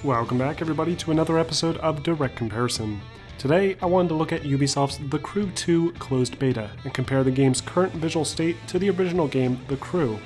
Welcome back everybody to another episode of Direct Comparison. Today I wanted to look at Ubisoft's The Crew 2 closed beta and compare the game's current visual state to the original game The Crew.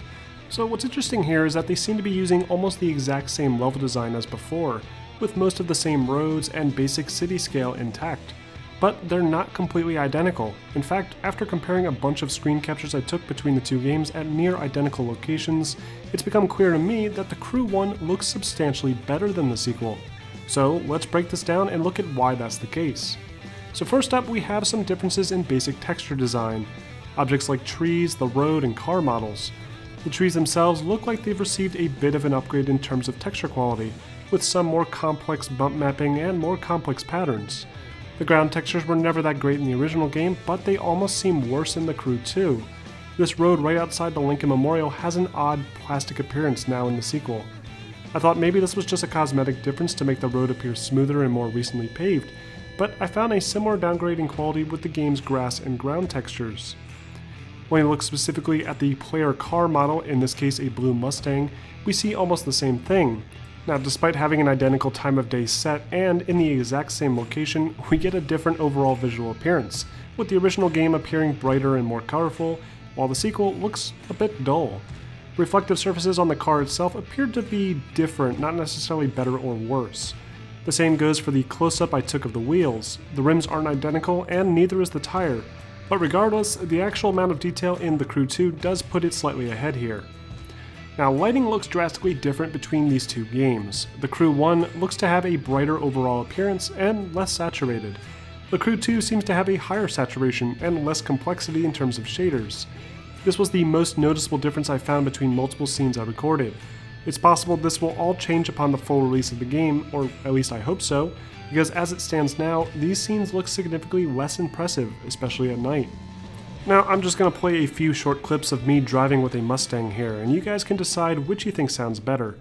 So what's interesting here is that they seem to be using almost the exact same level design as before, with most of the same roads and basic city scale intact. But they're not completely identical. In fact, after comparing a bunch of screen captures I took between the two games at near identical locations, it's become clear to me that The Crew 1 looks substantially better than the sequel. So let's break this down and look at why that's the case. So first up, we have some differences in basic texture design. Objects like trees, the road, and car models. The trees themselves look like they've received a bit of an upgrade in terms of texture quality, with some more complex bump mapping and more complex patterns. The ground textures were never that great in the original game, but they almost seem worse in The Crew 2. This road right outside the Lincoln Memorial has an odd plastic appearance now in the sequel. I thought maybe this was just a cosmetic difference to make the road appear smoother and more recently paved, but I found a similar downgrade in quality with the game's grass and ground textures. When we look specifically at the player car model, in this case a blue Mustang, we see almost the same thing. Now, despite having an identical time of day set and in the exact same location, we get a different overall visual appearance, with the original game appearing brighter and more colorful, while the sequel looks a bit dull. Reflective surfaces on the car itself appeared to be different, not necessarily better or worse. The same goes for the close-up I took of the wheels. The rims aren't identical, and neither is the tire. But regardless, the actual amount of detail in The Crew 2 does put it slightly ahead here. Now, lighting looks drastically different between these two games. The Crew 1 looks to have a brighter overall appearance and less saturated. The Crew 2 seems to have a higher saturation and less complexity in terms of shaders. This was the most noticeable difference I found between multiple scenes I recorded. It's possible this will all change upon the full release of the game, or at least I hope so, because as it stands now, these scenes look significantly less impressive, especially at night. Now, I'm just going to play a few short clips of me driving with a Mustang here, and you guys can decide which you think sounds better.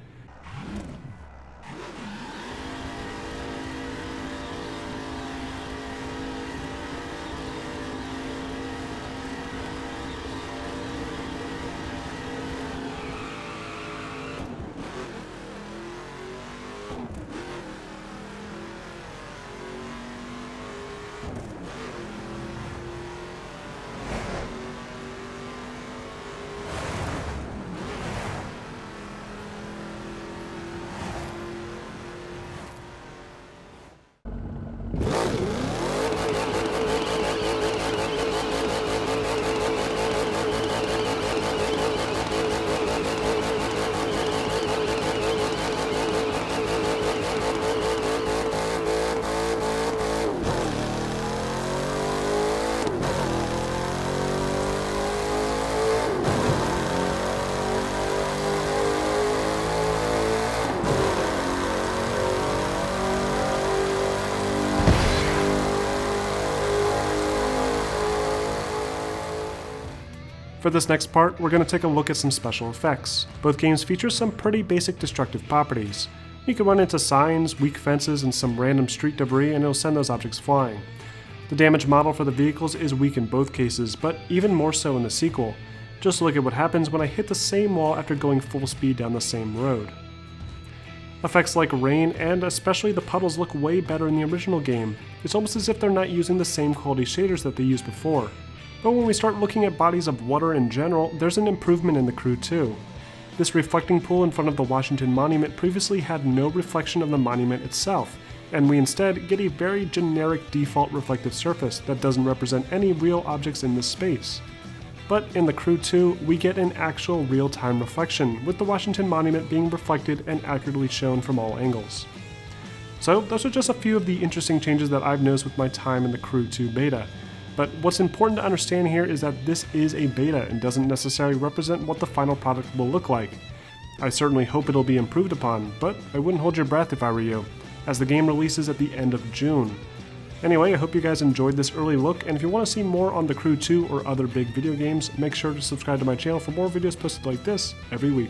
For this next part, we're going to take a look at some special effects. Both games feature some pretty basic destructive properties. You can run into signs, weak fences, and some random street debris and it'll send those objects flying. The damage model for the vehicles is weak in both cases, but even more so in the sequel. Just look at what happens when I hit the same wall after going full speed down the same road. Effects like rain and especially the puddles look way better in the original game. It's almost as if they're not using the same quality shaders that they used before. But when we start looking at bodies of water in general, there's an improvement in The Crew 2. This reflecting pool in front of the Washington Monument previously had no reflection of the monument itself, and we instead get a very generic default reflective surface that doesn't represent any real objects in this space. But in The Crew 2, we get an actual real-time reflection, with the Washington Monument being reflected and accurately shown from all angles. So those are just a few of the interesting changes that I've noticed with my time in The Crew 2 beta. But what's important to understand here is that this is a beta and doesn't necessarily represent what the final product will look like. I certainly hope it'll be improved upon, but I wouldn't hold your breath if I were you, as the game releases at the end of June. Anyway, I hope you guys enjoyed this early look, and if you want to see more on The Crew 2 or other big video games, make sure to subscribe to my channel for more videos posted like this every week.